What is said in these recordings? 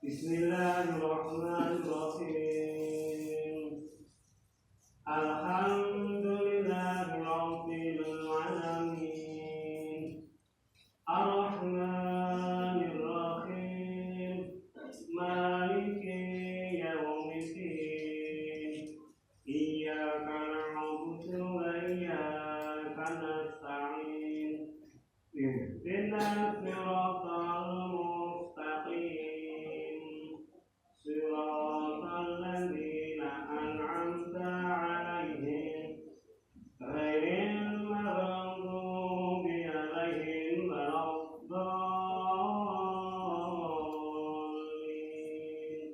Bismillahirrahmanirrahim. Alhamdulillahirabbil alamin. Ar-Rahmanir-Rahim. Maliki yaumiddin. Iyyaka na'budu wa iyyaka nasta'in. Ihdinas siratal mustaqim. Siratal ladzina an'amta 'alaihim ghairil maghdubi 'alaihim waladdallin.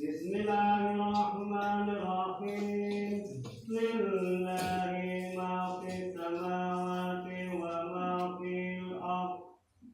Bismillahirrahmanirrahim. Lillahi ma fis samawati wa ma fil ardh.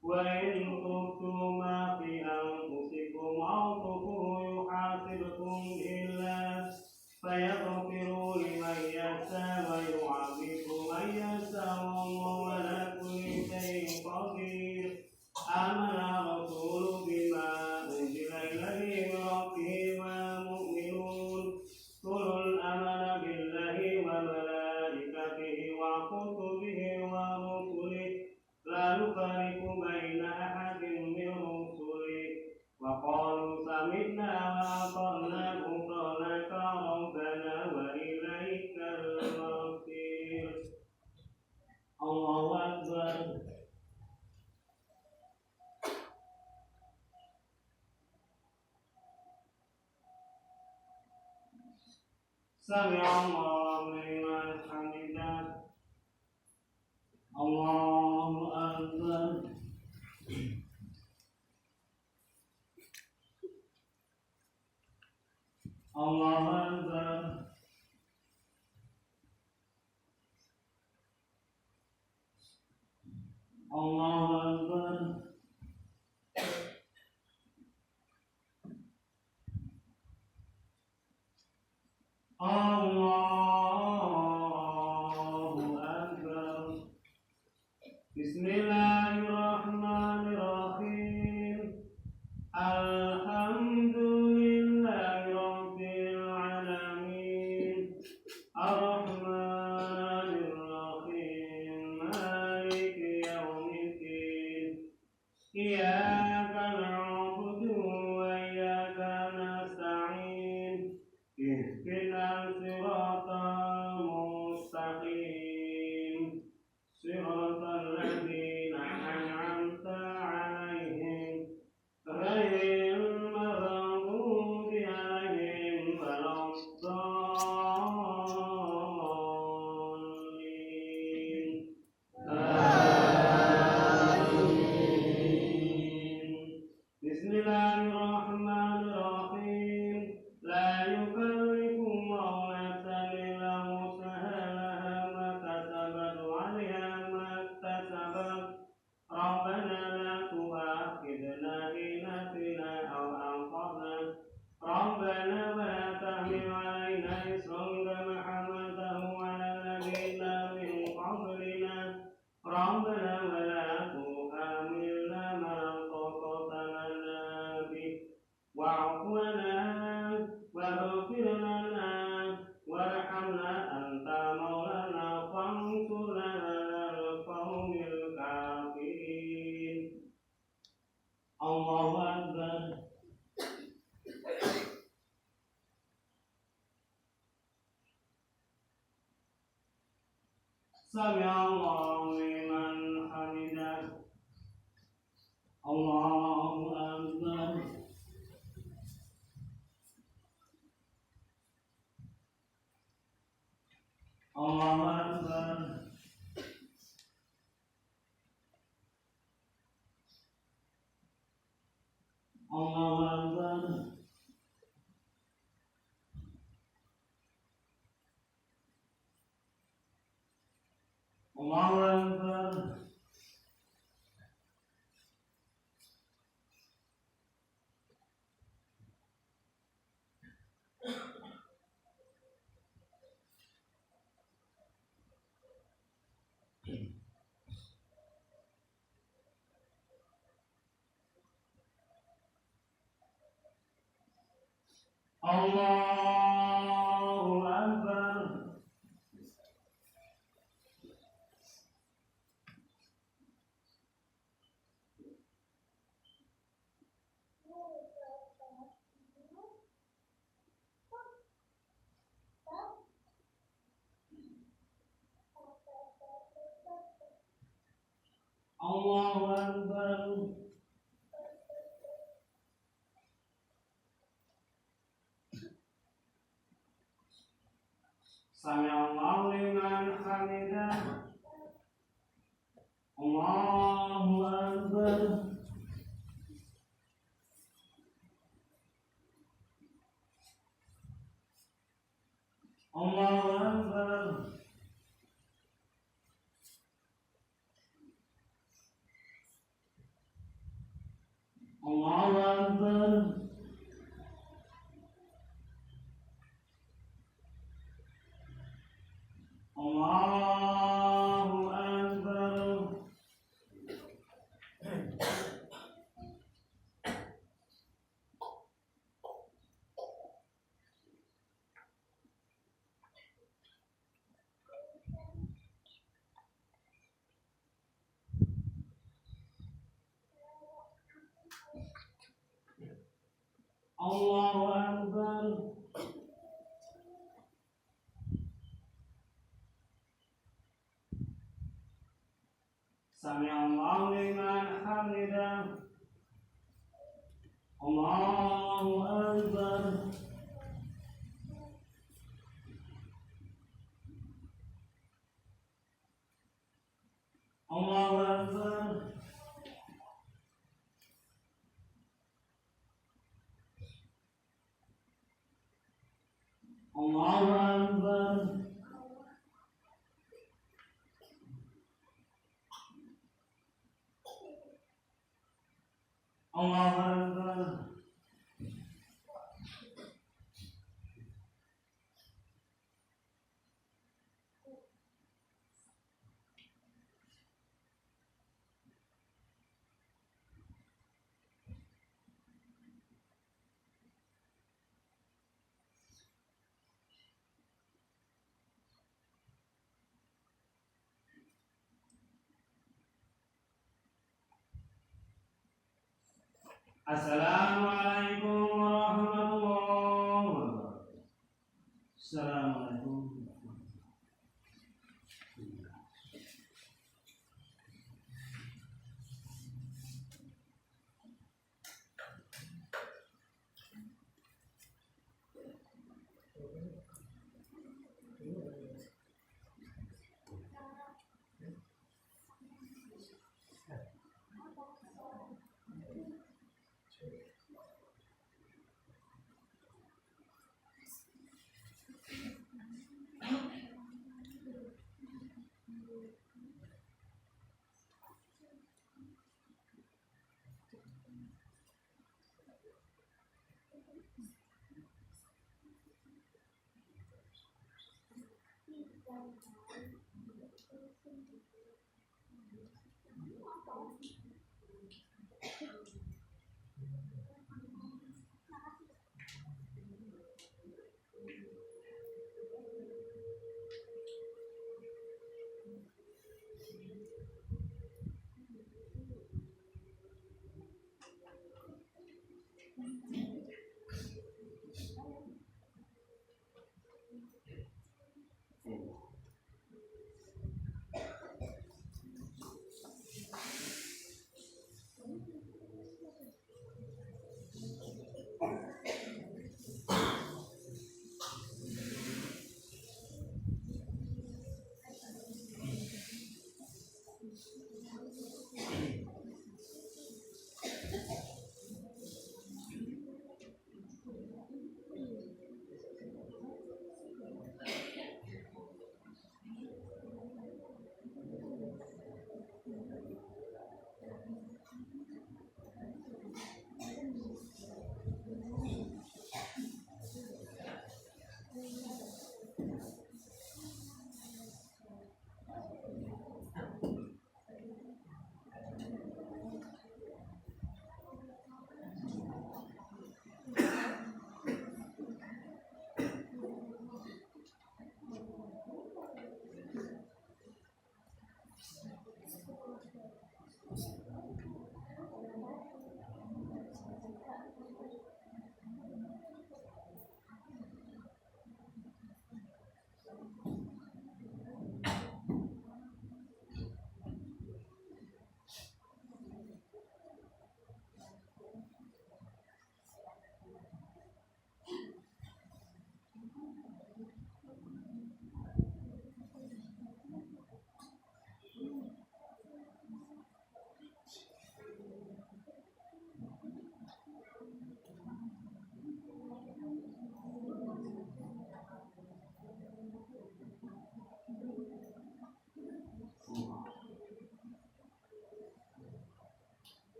Wa in kuntum ma fi anfusikum aw tukhfu yuhasibkum billah fayaghfiru liman yasha wa yu'adhibu man yasha wallahu ala kulli shay'in qadir. Amana rasulu bima unzila ilaihi min rabbihi wal mu'minun kullun amana billahi wa malaikatihi wa kutubihi wa rusulihi la nufarriqu baina ahadin min rusulihi wa qalu sami'na wa ata'na ghufranaka rabbana wa ilaikal masir. Allahu akbar. Sami'allahu liman hamidah. Allahu akbar. Allahu akbar. Allahu akbar. Allahu akbar. Bismillahirrahmanirrahim. Alhamdulillahi rabbil alamin. Ar-Rahmanir-Rahim. Maliki yaumiddin. Iyyaka na'budu wa iyyaka nasta'in. Ihdinas siratal mustaqim. Siratal ladzina an'amta 'alaihim ghairil maghdubi 'alaihim waladdallin. Amin. سمع الله لمن حمده الله أكبر الله أكبر الله أكبر الله أكبر الله أكبر الله أكبر سمع الله لمن حمده الله أكبر الله أكبر الله أكبر الله أكبر الله أكبر سمع الله لمن حمده الله أكبر الله أكبر الله أكبر الله أكبر Assalamualaikum warahmatullahi wabarakatuh. Assalamualaikum.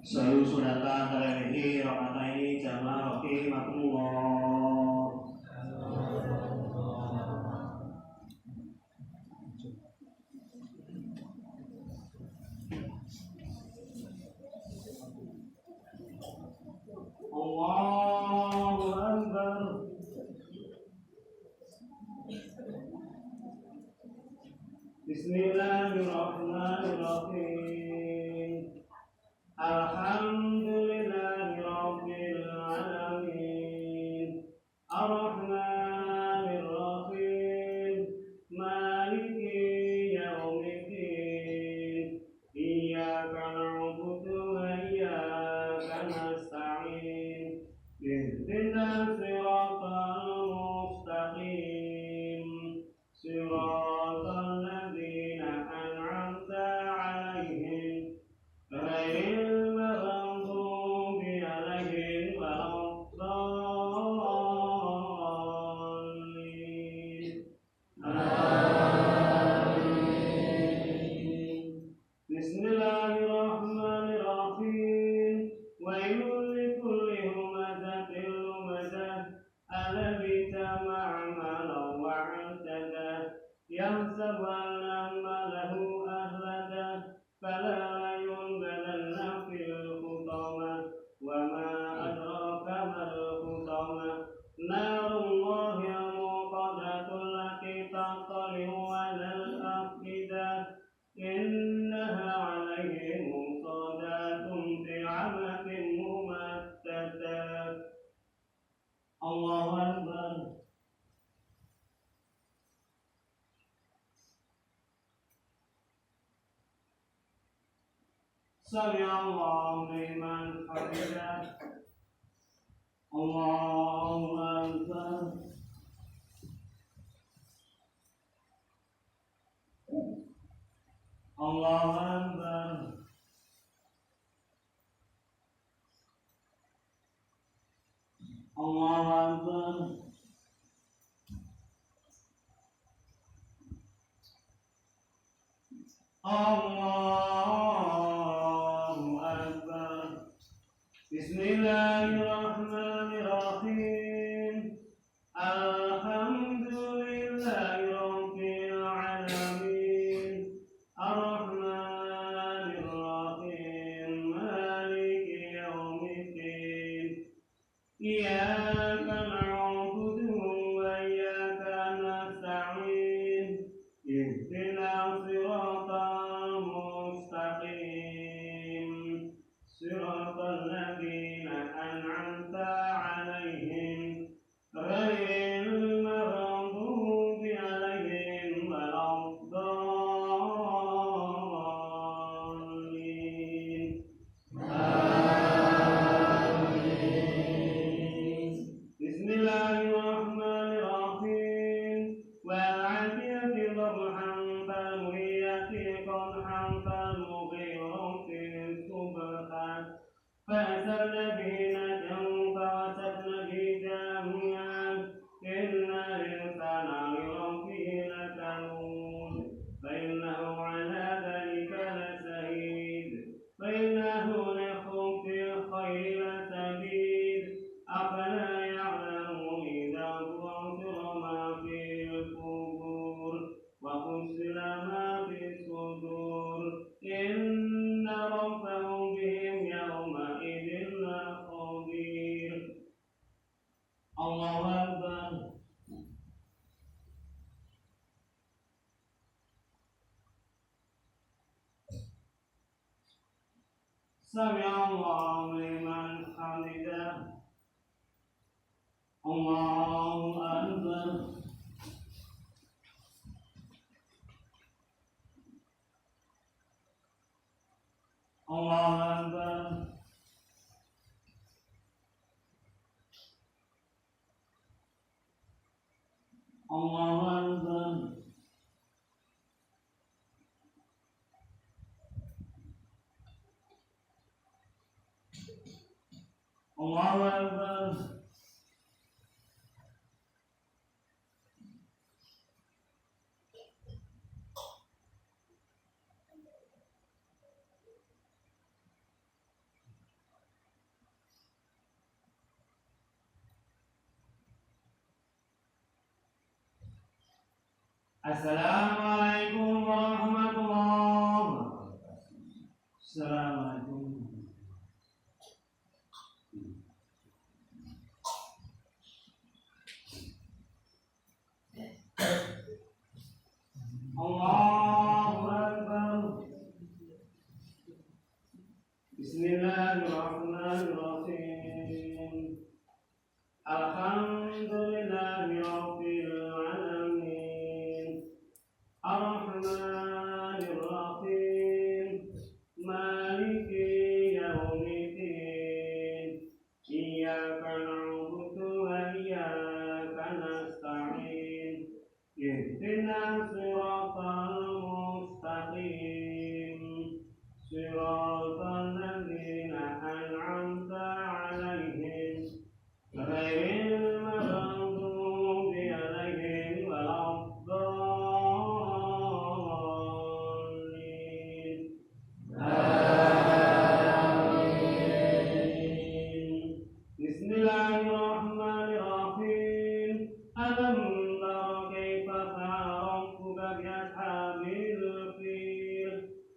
Sayu sunata tarawihi rakaataini jamaah rahimakumullah. Allahu Akbar. Bismillahirrahmanirrahim. Alhamdulillahi rabbil alamin. Ar-Rahmanir Rahim. Maliki yaumiddin. Iyyaka na'budu wa iyyaka nasta'in. Ihdinas siratal mustaqim. Siratal ladzina an'amta 'alaihim ghairil maghdubi 'alaihim waladdallin. Amin. Bismillahirrahmanirrahim. Wailul likulli humazatin lumazah alladzi jama'a malan wa 'addadah yahsabu anna malahu akhladah fala yunbadanna fil hutamah wa ma adraka mal hutamah narullahi al-muqadatul lati taqtali'u 'alal afidah innaha 'alaihim musadatun fi 'amatin mumaddadah. Allahu Akbar. Sami'allahu liman hamidah. Allahu Akbar. Allahu Akbar. Allahu Akbar. Allahu Akbar. Bismillahirrahmanirrahim. Alhamdulillahi rabbil alamin. Ar-Rahmanir Rahim. Maliki yaumiddin. Iyyaka na'budu wa iyyaka nasta'in. Ihdinas siratal mustaqim. Siratal ladzina an'amta 'alaihim ghairil maghdubi 'alaihim waladdallin. Amin. Bismillahirrahmanirrahim. Wa'adiyati dhabhan falmuhiyati qadhan falmughirati subhan فأثرن به نجوا فوسطن به جميعا إن الإنسان لربه لكنود فإنه على ذلك لشهيد فإنه لحب الخير لشديد أفلا يعلم إذا بعثر ما في القبور وحصل ما في الصدور إن ربهم بهم يومئذ لخبير. Allahu Akbar. Sami'allahu liman hamidah. Allahu Akbar. Allahu Akbar. Allahu Akbar. Allahu Akbar. Assalamualaikum warahmatullahi wabarakatuh. Assalamualaikum. Allahu Akbar. Bismillahirrahmanirrahim. Alhamdulillahi rabbil alamin. Ar-Rahmanir Rahim. Maliki yaumiddin. Iyyaka na'budu wa iyyaka nasta'in. Ihdinas siratal mustaqim. Siratal ladzina an'amta 'alaihim ghairil maghdubi 'alaihim waladdallin. Amin. Bismillahirrahmanirrahim. Alam tara kaifa fa'ala rabbuka bi ashabil fil.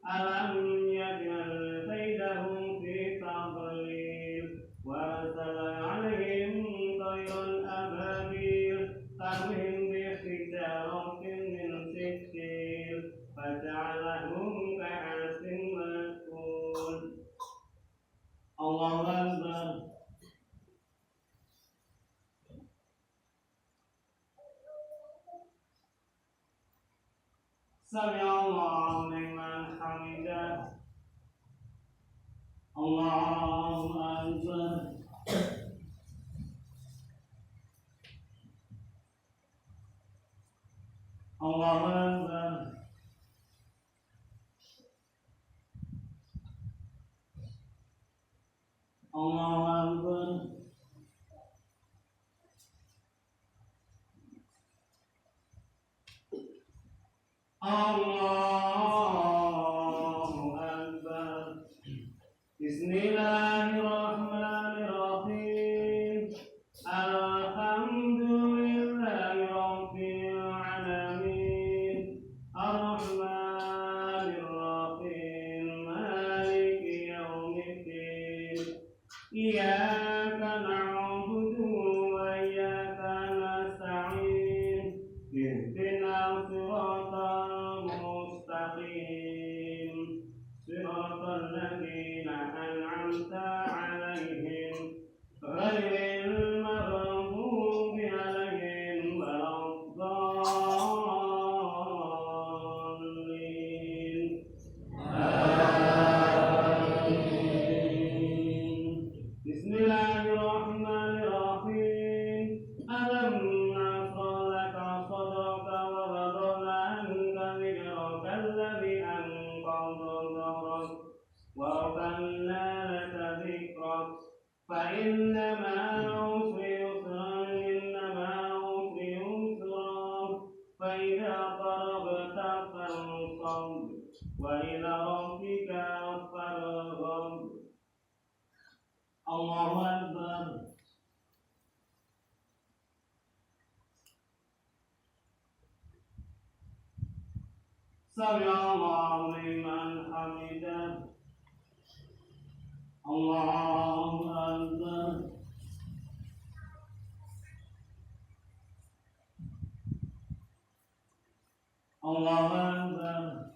Alam yaj'al kaidahum fi tadlil wa arsala 'alaihim tayran ababil tarmihim bi hijaratin min sijil faj'alahum ka'asin ma'kul. Allahu Akbar. Sami'allahu liman hamidah. Allahu Akbar. Allahu Akbar. Allahu Akbar. Allahu Akbar. Bismillahirrahmanirrahim. Alhamdulillahi rabbil alamin. Ar-Rahmanir Rahim. Maliki yaumiddin. Iyyaka na'budu wa iyyaka nasta'in. Ihdinas siratal mustaqim. Siratal ladzina an'amta 'alaihim ghairil maghdubi 'alaihim waladdallin. Amin. Bismillahirrahmanirrahim. Alam nashrah laka sadraka wa wada'na anka dhikraka alladzi anqadha dhahrak wa rafa'na laka dhikrak fa inna ma'al usri yusran inna ma'al usri yusran fa idza faragta fansab wa ila rabbika farghab. Allahu Akbar. Sami'allahu liman hamidah. Allahu Akbar. Allahu Akbar.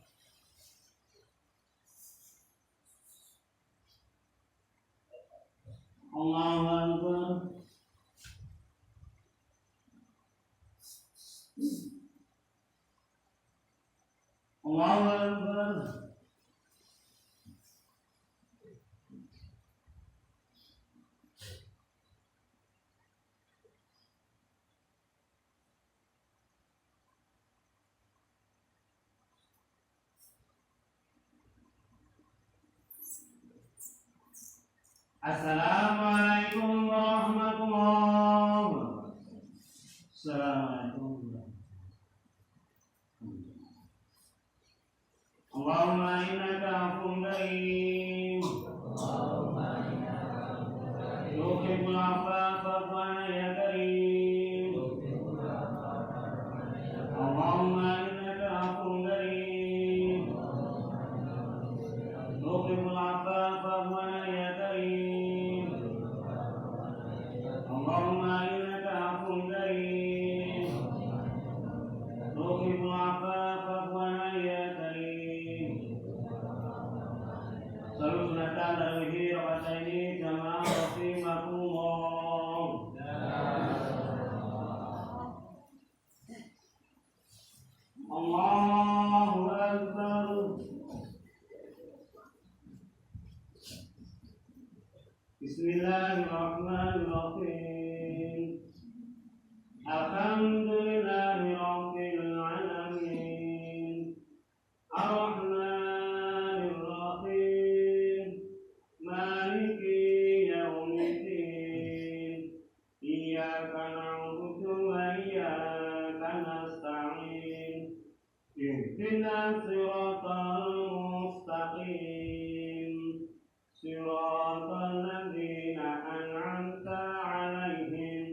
Allahu Akbar. Allahu Akbar. Assalamualaikum warahmatullahi wabarakatuh. Assalamualaikum warahmatullahi wabarakatuh. Allahumma innaka afuwwun karim. Tuhibbul afwa fa'fu 'anna ya karim. Allahumma الله أكبر. بسم الله الرحمن الرحيم. الحمد لله رب العالمين الرحمن الرحيم مالك يوم الدين إياك نعبد وإياك نستعين اهدنا الصراط المستقيم صراط الذين أنعمت عليهم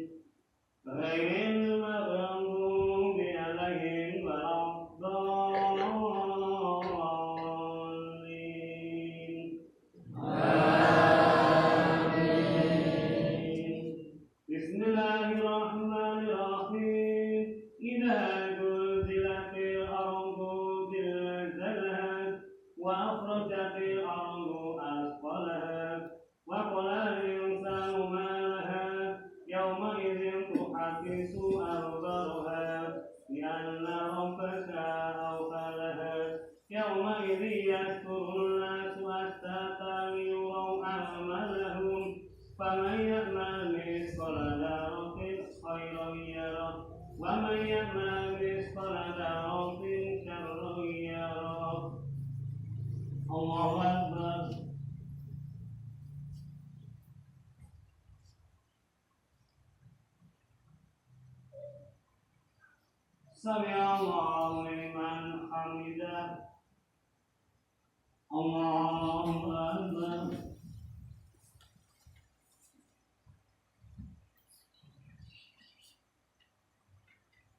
غير المغضوب عليهم ولا الضالين. آمين. بسم الله الرحمن الرحيم. إذا زلزلت الأرض زلزالها وأخرجت الأرض أثقالها وقال الإنسان ما لها يومئذ تحدث أخبارها بأن ربك أوحى لها يومئذ يصدر الناس أشتاتا ليروا أعمالهم فمن يعمل مثقال ذرة خيرا يره ومن يعمل مثقال ذرة شرا يره. الله أكبر. سمع الله لمن حمده. الله أكبر.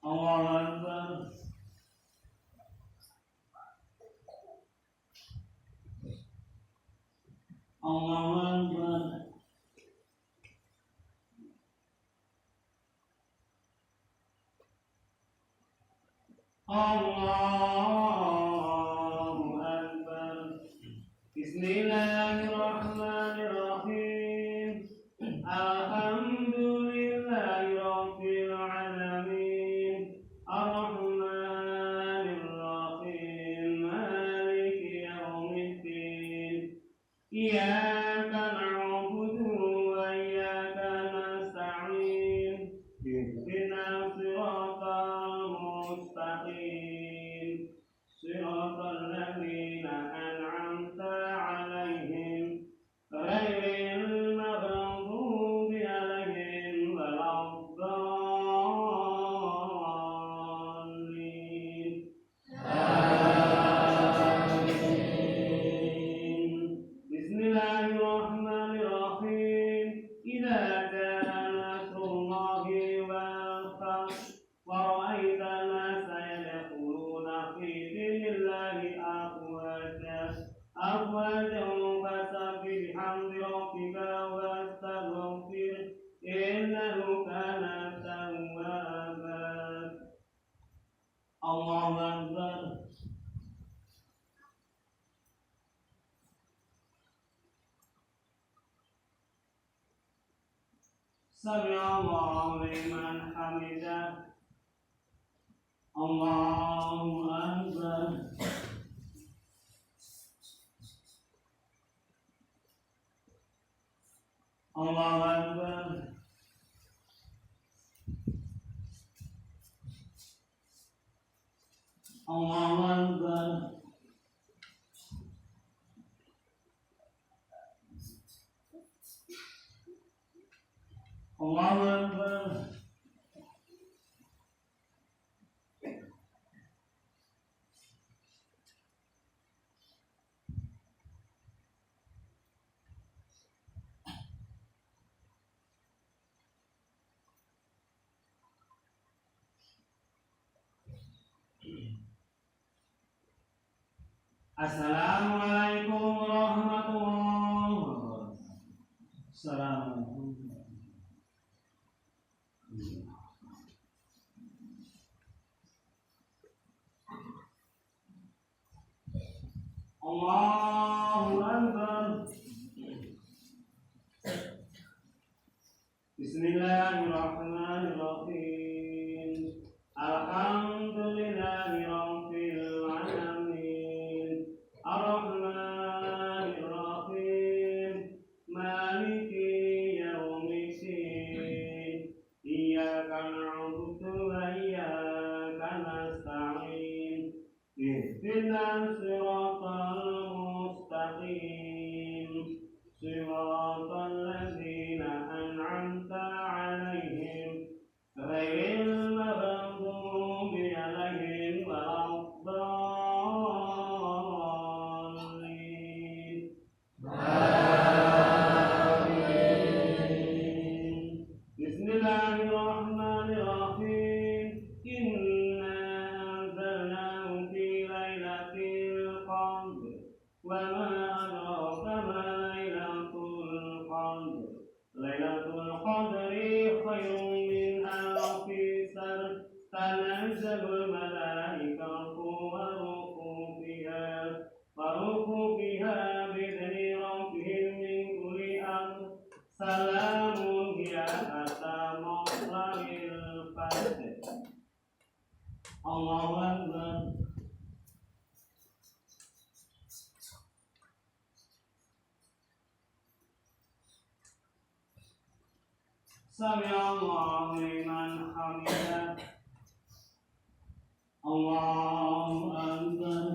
الله أكبر. الله أكبر. الله أكبر. بسم الله الرحمن الرحيم. الحمد لله رب العالمين الرحمن الرحيم مالك يوم الدين إياك نعبد وإياك نستعين اهدنا الصراط المستقيم صراط الذين أنعمت عليهم غير المغضوب عليهم ولا الضالين. آمين. بسم الله الرحمن الرحيم. إذا جاء نصر الله والفتح ورأيت الناس يدخلون في دين الله أفواجا فسبح بحمد ربك واستغفره إنه كان توابا. الله أكبر. سمع الله لمن حمده. الله أكبر. الله أكبر. الله أكبر. الله أكبر. Assalamualaikum warahmatullahi wabarakatuh. Assalamualaikum. Allahu Akbar. Bismillahirrahmanirrahim. Alhamdulillahi rabbil اهدنا الصراط المستقيم صراط الذين أنعمت عليهم غير المغضوب عليهم ولا الضالين آمين. بسم الله الرحمن الرحيم. إنا أنزلناه في ليلة القدر وما أدراك ما ليلة القدر ليلة القدر خير من ألف شهر تنزل الملائكة والروح فيها بإذن ربهم من كل أمر سلام هي حتى مطلع الفجر. الله أكبر. سمع الله لمن حمده. الله أكبر.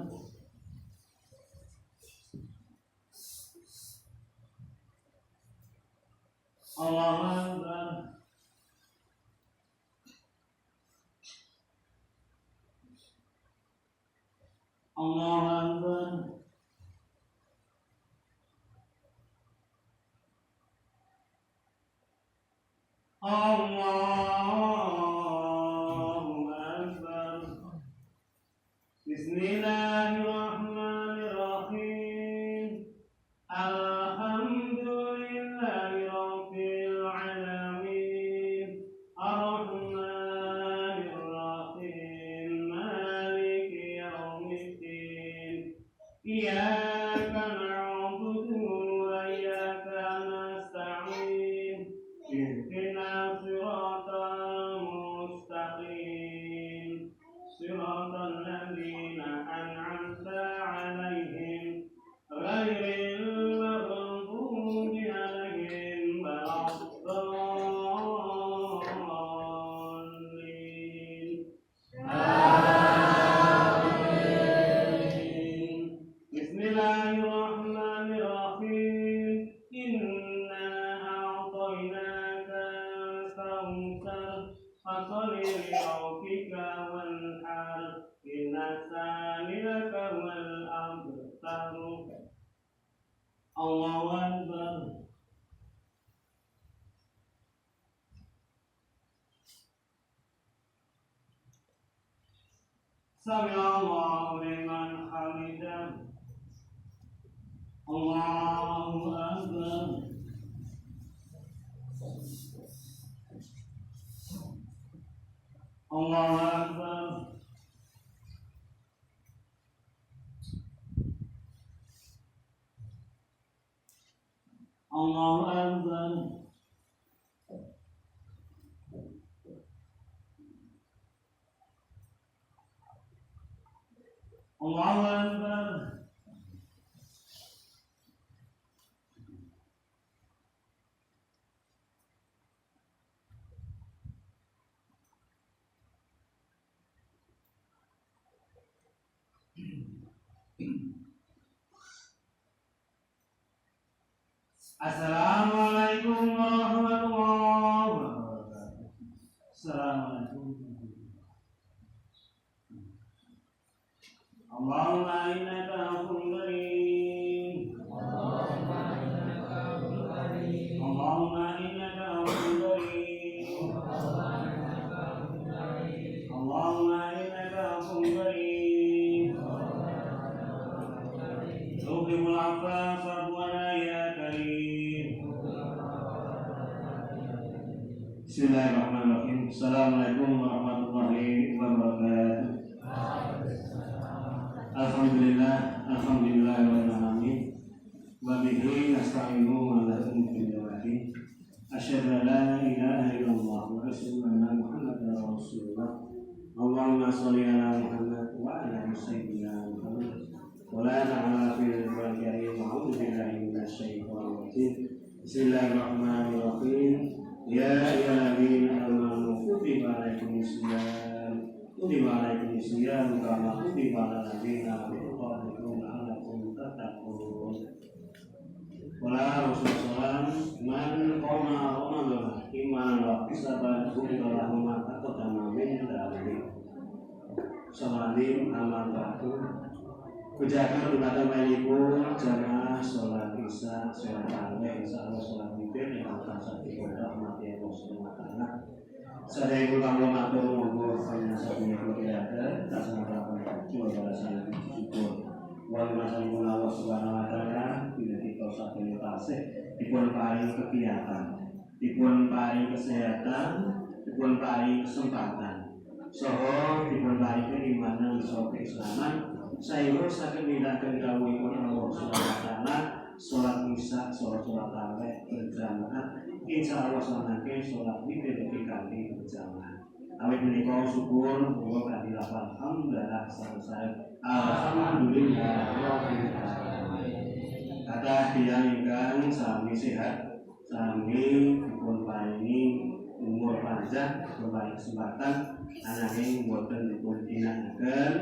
الله أكبر. الله أكبر. الله أكبر. بسم الله الرحمن الرحيم. الحمد لله رب العالمين الرحمن الرحيم مالك يوم الدين إياك نعبد وإياك نستعين اهدنا الصراط المستقيم صراط الذين أنعمت عليهم غير المغضوب عليهم ولا الضالين آمين. بسم الله الرحمن الرحيم. إنا أعطيناك الكوثر فصل لربك وانحر إن شانئك هو الأبتر. الله أكبر. سمع الله لمن حمده. الله أكبر. الله أكبر. الله أكبر. الله أكبر. Assalamualaikum warahmatullahi wabarakatuh. Assalamualaikum. Allahumma innaka afuwwun karim. Allahumma innaka afuwwun karim. Allahumma innaka afuwwun karim. Tuhibbul afwa fa'fu ya karim. Bismillahirrahmanirrahim. Assalamualaikum warahmatullahi wabarakatuh. Alhamdulillah, rabbil alamin. Wa bihi nasta'inu ala umuri din. Asyhadu an la ilaha illallah wa asyhadu anna Muhammadar Rasulullah. Allahumma shalli ala Muhammad wa ala sayyidina Muhammad. Wa la ta'ala fil karim wa a'udzu billahi minasyaitonir rajim. Bismillahirrahmanirrahim. Ya ayyuhalladzina amanu kutiba alaikumus syiyam kutiba alaikum siyam kama kutiba alal ladzina min qablikum la'allakum tattaqun. Wala Rasulullah man qama Ramadan imanan wa ihtisaban ghufira lahu ma taqaddama min dhanbihi. Salim amanatu kejagaan ibadah mainipun jamaah sholat isya sholat tarawih insyaallah sholat witir yang tansah dikodok mati Allah subhanahu wa ta'ala. Sadaya kula matur monggo panjenengan kira-kira tasawuf jual balasan syukur. Wal masalipun Allah subhanahu wa ta'ala bila kita sakit tasih dipun paring kegiatan, dipun paring kesehatan, dipun paring kesempatan, saha dipun paring keimanan saha keislaman, saeha saged nindakaken dawuhipun Allah subhanahu wa ta'ala salat isya saha salat tarawih berjamaah insyaallah sanake salat witir kanthi berjamaah. Awit menika syukur monggo kanthi lafal hamdalah selesai. Alhamdulillah rabbil alamin. Kata tiyang ingkang sami sehat, sami dipun paringi umur panjang, dipun paringi kesempatan ananging boten dipun ginakaken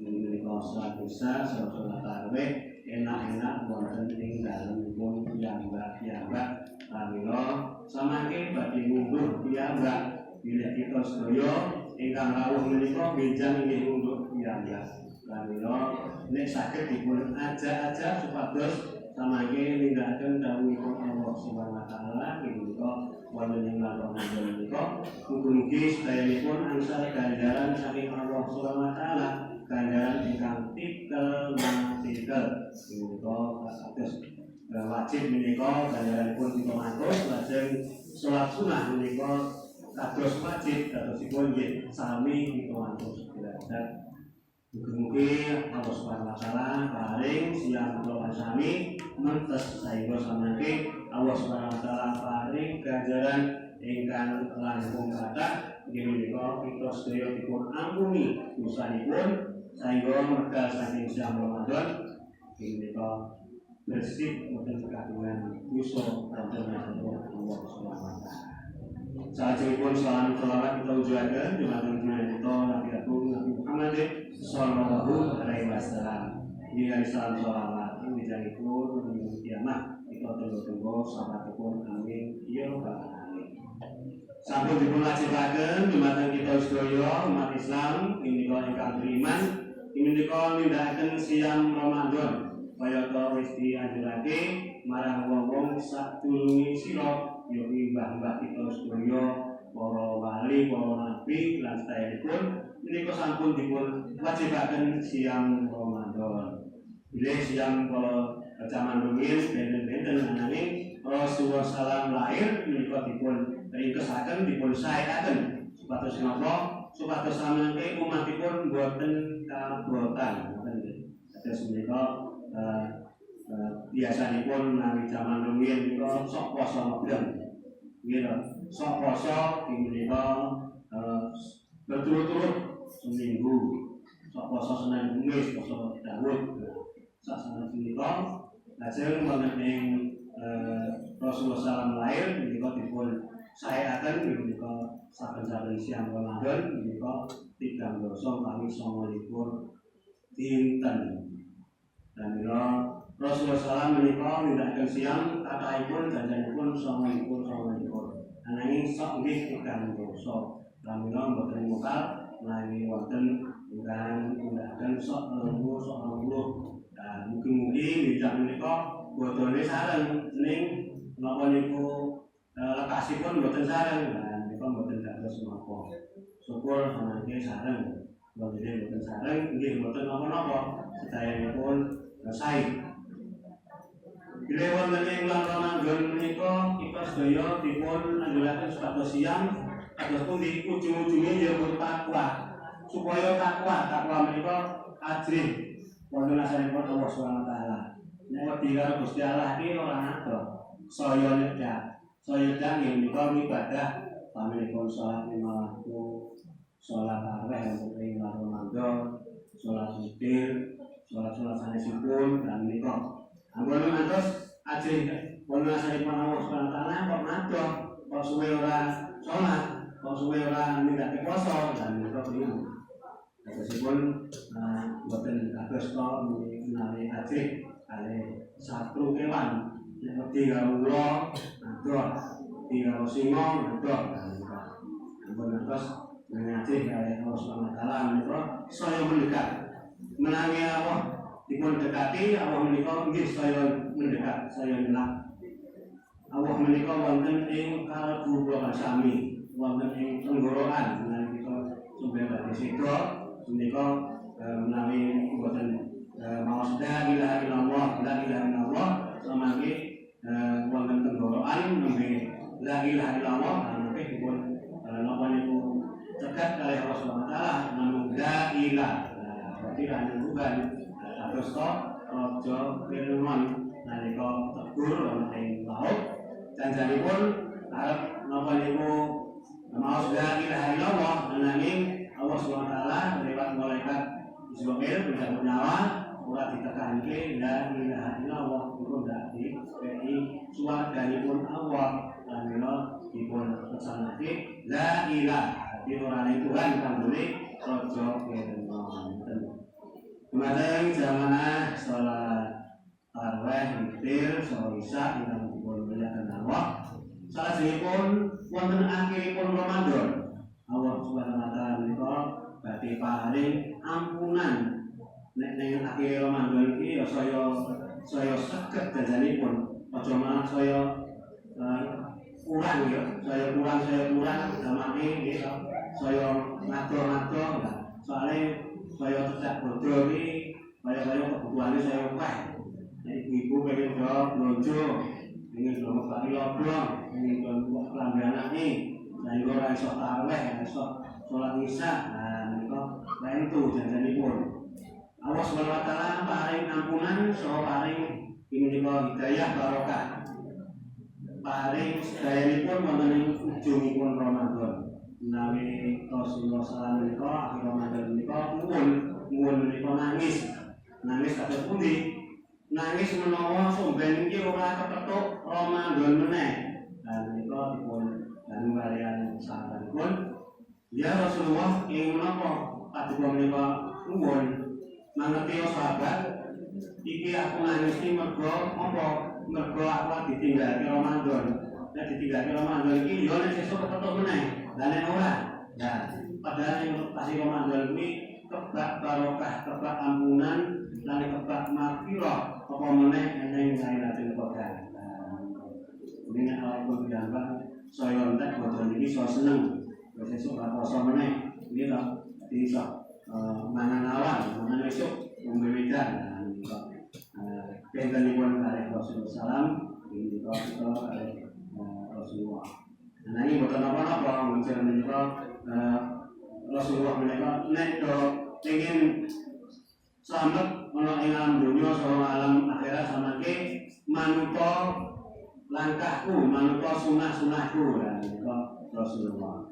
menika salat isya salat tarawih enak-enak wonten ing dalemipun piyambak-piyambak pramila samangke badhe ngunduh piyambak bilih kita sedaya ingkang rawuh menika benjang inggih ngunduh piyambak pramila nek saged dipun ajak-ajak supados samangke nindakaken dawuhipun Allah Subhanahu wa taala menika wonten ing Ramadan menika mugi-mugi sedayanipun angsal ganjaran saking Allah Subhanahu wa taala ganjaran ingkang tikel matikel menika kados wajib menika ganjaranipun 700 lajeng salat sunah menika kados wajib kadosipun nggih sami 700 derajat. Mugi-mugi Allah Subhanahu wa taala paring siang kula sami mentes saengga samangke Allah Subhanahu wa taala paring ganjaran ingkang langkung kathah inggih menika kita sedaya dipun ampuni dosanipun saengga medal saking siang Ramadan menika bersih boten kekagungan dosa kanthi Allah Subhanahu wa taala. Salajengipun salam selawat kita ujuaken dumateng kita Nabi Agung Nabi Muhammad sallallahu alaihi wasallam. Ini salam selawat wijahipun menuju kiamat kita tunggu-tunggu salatipun amin ya rabbal alamin. Sampun dipun lajengaken dumateng kita sedaya umat Islam menika ingkang beriman menika nindakaken siam Ramadan kayata wis dianjurake marang wong-wong sadurunge sira yogi mbah-mbah kita sedaya para wali, para nabi lan saderepun menika sampun dipun wajibaken siam Ramadan. Bilih siam para zaman rumiyin benten-benten ananging Rasulullah sallam lahir menika dipun ringkesaken dipun saeaken supados napa supados samangke umatipun boten kabrotan ngoten nggih. Kados menika biasanipun menawi zaman rumiyin menika sok poso ngebleng nggih to. Sok poso menika berturut-turut seminggu. Sok poso Senin Kamis poso Daud. Saksana menika lajeng wonten ing Rasulullah SAW lahir menika dipun saeaken menika saben-saben siang Ramadan menika 3 dosa kami 9 dinten. Dan menika Rasulullah SAW menika nindakaken siang kathahipun janjanipun 9 ananging sok nggih 3 dosa. Lan menika boten mokal menawi wonten ingkang nindakaken sok 20. Dan mugi-mugi dijak menika bodone sareng ning napa niku lekasipun boten sareng lan menika boten dados menapa. Syukur samangke sareng. Boten boten sareng nggih boten napa-napa sedayanipun sae. Bila wonten ing Ramadan menika kita sedaya dipun anjuraken supados siang kados pundi ujung-ujunge ya takwa. Supaya takwa menika ajrih wonten asalipun Allah Subhanahu wa taala. Nek wedi karo Gusti Allah iki ora ngadoh. Saya nyedak. Saya nyedak menika ibadah paminipun salat 5 waktu, salat tarawih ing Ramadan, salat witir, salat-salat sanesipun dan menika. Ampun ngantos ajeng wonten asalipun Allah Subhanahu wa taala kok ngadoh, kok suwe ora salat, kok suwe ora nindakake puasa dan menika pripun. Tegesipun boten kados to menawi ajih kalih satru kewan nek wedi karo ula adoh wedi karo singa adoh ampun ngantos ngajih kalih Allah Subhanahu wa taala menika saya mendekat menawi Allah dipun dekati Allah menika nggih saya mendekat saya ngelak Allah menika wonten ing kalbu kula sami wonten ing tenggorokan menawi kita sumber badhe seda menika menawi boten maos la ilaha illallah samangke wonten tenggorokan nembe la ilaha illallah nggih dipun napa niku cekak kalih Allah Subhanahu wa taala namung la ilaha berarti hanya bukan terus to raja Fir'aun nalika tegur wonten ing laut janjanipun arep napa niku maos la ilaha illallah nanging Allah Subhanahu wa taala lewat malaikat Jibril pencabut nyawa ora ditekanke la ilaha illallah iku ndak dipeki suwarganipun Allah lan mila dipun pesanake la ilaha illallah Tuhan kanggone raja Fir'aun. Kemudian jamaah sholat tarawih witir saha isya ingkang dipun mulyakaken Allah salajengipun wonten akhiripun Ramadan Allah Subhanahu wa taala menika badhe paring ampunan nek ning akhir Ramadan iki ya saya saged jajanipun aja malah saya kurang ya saya kurang damake nggih saya ngatur-ngatur soalnya saya tidak bodoh ini kaya kebutuhannya saya akeh nek ibu pengen blonjo ingin nglebokake lodong ingin kelambi anake sehingga ora iso tarawih iso salat isya menika bentu janjanipun Allah Subhanahu wa taala paring ampunan saha paring menika hidayah barokah paring sedayanipun wonten ing ujungipun Ramadan menawi Rasulullah sallallahu alaihi wasallam akhir Ramadan menika muwun menika nangis kados pundi nangis menawa somben iki ora kepethuk Ramadan meneh lan menika dipun kaliyan sahabatipun ya Rasulullah ing menapa paduka menika muwun mangerti sahabat iki aku nangis iki mergo apa mergo aku ditinggalke Ramadan nek ditinggalke Ramadan iki yo nek sesuk kepethuk meneh lan nek ora nah padahal ing kasih Ramadan kuwi kebak barokah kebak ampunan lan kebak maghfirah apa meneh ning Lailatul Qadar ini awakipun piyambak saya entek boten iki saya seneng sesuk ora poso meneh iki to iso mangan awan mangan esuk umbewidan pengenipun kalih Rasulullah sallam ini kita kalih Rasulullah. Nah ini boten apa-apa ngajar menika Rasulullah menika nek do ingin selamat ana ing alam dunya saha alam akhirat samangke manuta langkahku manuta sunah-sunahku menika Rasulullah.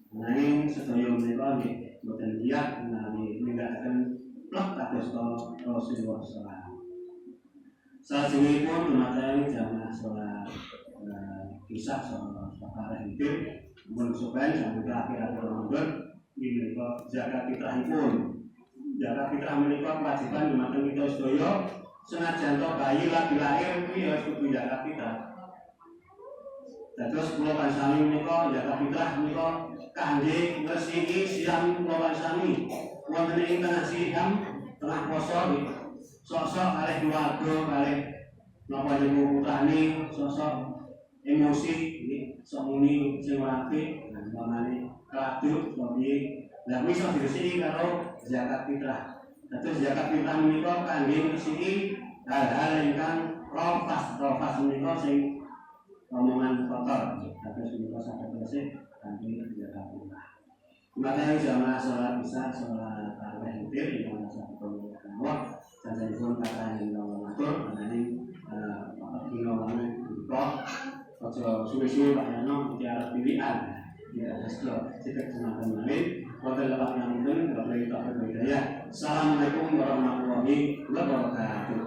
Nah ini sedaya menika nggih boten liat menawi nindakaken plek kados Rasulullah sallallahu. Salajengipun dumateng jamaah salat kisah salat tarawih witir mun sopan sampai akhir Ramadan menika zakat fitrahipun. Zakat fitrah menika kewajiban dumateng kita sedaya senajan to bayi lagi lahir kuwi ya kudu zakat fitrah. Dados kula pansami menika zakat fitrah menika kangge ngresiki siam kula pansami wonten ing tengah siam tengah poso nggih. Sosok kalih keluarga kalih napa niku utane sosok emosi nggih sok muni sing ora apik lan pamane kadut piye lah iso diresiki karo zakat fitrah. Dados zakat fitrah menika kangge ngresiki hal-hal ingkang rofas menika sing omongan kotor. Dados menika saged bersih kanthi zakat fitrah. Maka jamaah salat isya salat tarawih witir ing masa Allah janjanipun kata yang ngatur mengenai pengalaman kita aja suwe-suwe Pak Yano tiara pilihan ya setelah kita kesenangan lain waktu lepas yang mungkin Bapak Ibu Hidayah. Assalamualaikum warahmatullahi wabarakatuh.